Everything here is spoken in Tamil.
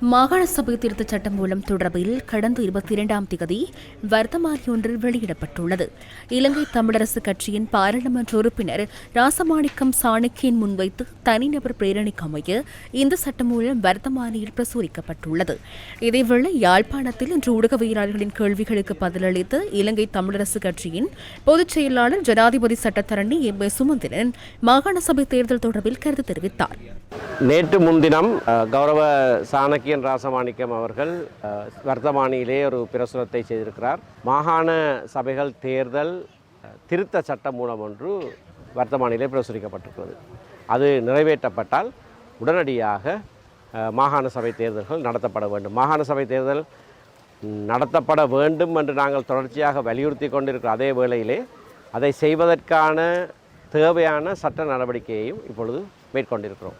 மாகாண சபை திருத்தச் சட்டம் மூலம் தொடர்பில் கடந்த 22ஆம் தேதி வர்த்தமானி ஒன்று வெளியிடப்பட்டுள்ளது. இலங்கை தமிழரசுக் கட்சியின் பாராளுமன்ற உறுப்பினர் ராசமாணிக்கம் சாணக்கியன் முன்வைத்து தனிநபர் பிரேரணைக்கு அமைய இந்த சட்டம் மூலம் வர்த்தமானியில் பிரசுரிக்கப்பட்டுள்ளது. இதேவேளை யாழ்ப்பாணத்தில் இன்று ஊடகவியலாளர்களின் கேள்விகளுக்கு பதிலளித்த இலங்கை தமிழரசுக் கட்சியின் பொதுச் செயலாளர் ஜனாதிபதி சட்டத்தரணி எம்.ஏ. சுமந்திரன் மாகாண சபை தேர்தல் தொடர்பில் கருத்து தெரிவித்தார். நேற்று முன்தினம் கௌரவ சாணக்கியன் ராசமாணிக்கம் அவர்கள் வர்த்தமானியிலே ஒரு பிரசுரத்தை செய்திருக்கிறார். மாகாண சபைகள் தேர்தல் திருத்த சட்டம் மூலம் ஒன்று வர்த்தமானியிலே பிரசுரிக்கப்பட்டிருக்கிறது. அது நிறைவேற்றப்பட்டால் உடனடியாக மாகாண சபை தேர்தல்கள் நடத்தப்பட வேண்டும். மாகாண சபை தேர்தல் நடத்தப்பட வேண்டும் என்று நாங்கள் தொடர்ச்சியாக வலியுறுத்தி கொண்டிருக்கிற அதே வேளையிலே அதை செய்வதற்கான தேவையான சட்ட நடவடிக்கையையும் இப்பொழுது மேற்கொண்டிருக்கிறோம்.